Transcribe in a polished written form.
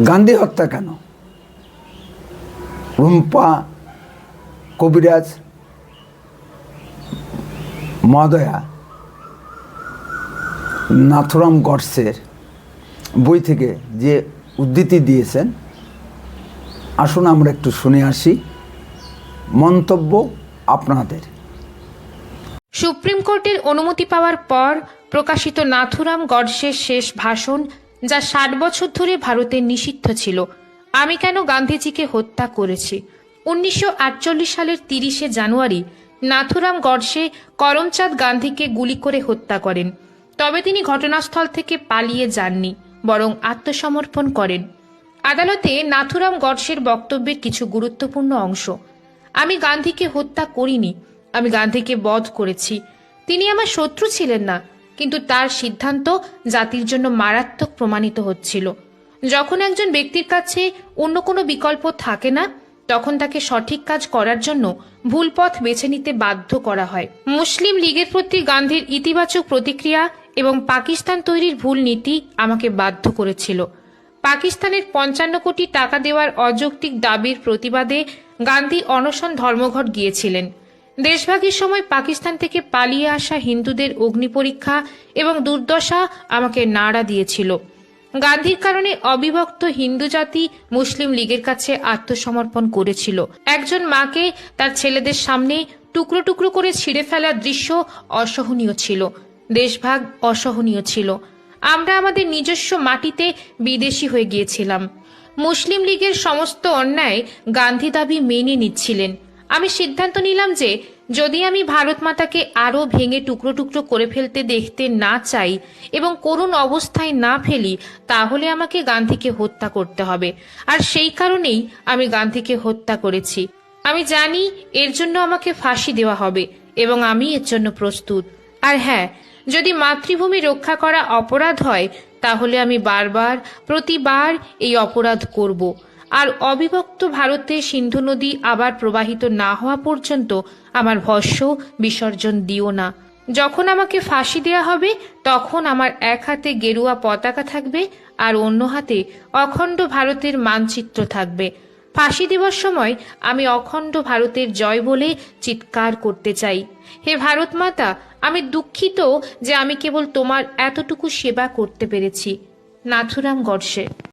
গান্ধী হত্যা কেন? রুম্পা কবিরাজ মহোদয়া নাথুরাম গডসের বই থেকে যে উদ্ধৃতি দিয়েছেন, আসুন আমরা একটু শুনে আসি। মন্তব্য আপনাদের। সুপ্রিম কোর্টের অনুমতি পাওয়ার পর প্রকাশিত নাথুরাম গডসের শেষ ভাষণ, যা 60 বছর ধরে ভারতে নিষিদ্ধ ছিল, আমি কেন গান্ধীজিকে হত্যা করেছি। 1948 সালের 30শে জানুয়ারি নাথুরাম গডসে করমচাঁদ গান্ধীকে গুলি করে হত্যা করেন। তবে তিনি ঘটনাস্থল থেকে পালিয়ে যাননি, বরং আত্মসমর্পণ করেন। আদালতে নাথুরাম গডসের বক্তব্যের কিছু গুরুত্বপূর্ণ অংশ। আমি গান্ধীকে হত্যা করিনি, আমি গান্ধীকে বধ করেছি। তিনি আমার শত্রু ছিলেন না, কিন্তু তার সিদ্ধান্ত জাতির জন্য মারাত্মক প্রমাণিত হচ্ছিল। যখন একজন ব্যক্তির কাছে অন্য কোনো বিকল্প থাকে না, তখন তাকে সঠিক কাজ করার জন্য ভুল পথ বেছে নিতে বাধ্য করা হয়। মুসলিম লীগের প্রতি গান্ধীর ইতিবাচক প্রতিক্রিয়া এবং পাকিস্তান তৈরির ভুল নীতি আমাকে বাধ্য করেছিল। পাকিস্তানের 55 কোটি টাকা দেওয়ার অযৌক্তিক দাবির প্রতিবাদে গান্ধী অনশন ধর্মঘট গিয়েছিলেন। দেশভাগের সময় পাকিস্তান থেকে পালিয়ে আসা হিন্দুদের অগ্নিপরীক্ষা এবং দুর্দশা আমাকে নাড়া দিয়েছিল। গান্ধীর কারণে অবিভক্ত হিন্দু জাতি মুসলিম লীগের কাছে আত্মসমর্পণ করেছিল। একজন মাকে তার ছেলেদের সামনে টুকরো টুকরো করে ছিঁড়ে ফেলার দৃশ্য অসহনীয় ছিল। দেশভাগ অসহনীয় ছিল। আমরা আমাদের নিজস্ব মাটিতে বিদেশি হয়ে গিয়েছিলাম। মুসলিম লীগের সমস্ত অন্যায় গান্ধী দাবি মেনে নিচ্ছিলেন। আমি সিদ্ধান্ত নিলাম যে যদি আমি ভারত মাতাকে আরও ভেঙে টুকরো টুকরো করে ফেলতে দেখতে না চাই এবং করুণ অবস্থায় না ফেলি, তাহলে আমাকে গান্ধীকে হত্যা করতে হবে। আর সেই কারণেই আমি গান্ধীকে হত্যা করেছি। আমি জানি এর জন্য আমাকে ফাঁসি দেওয়া হবে এবং আমি এর জন্য প্রস্তুত। আর হ্যাঁ, যদি মাতৃভূমি রক্ষা করা অপরাধ হয়, তাহলে আমি প্রতিবার এই অপরাধ করব। আর অবিভক্ত ভারতে সিন্ধু নদী আবার প্রবাহিত না হওয়া পর্যন্ত আমার ভস্ম বিসর্জন দিও না। যখন আমাকে ফাঁসি দেয়া হবে, তখন আমার এক হাতে গেরুয়া পতাকা থাকবে আর অন্য হাতে অখণ্ড ভারতের মানচিত্র থাকবে। ফাঁসি দেওয়ার সময় আমি অখণ্ড ভারতের জয় বলে চিৎকার করতে চাই, হে ভারত মাতা, আমি দুঃখিত যে আমি কেবল তোমার এতটুকু সেবা করতে পেরেছি। নাথুরাম গডসে।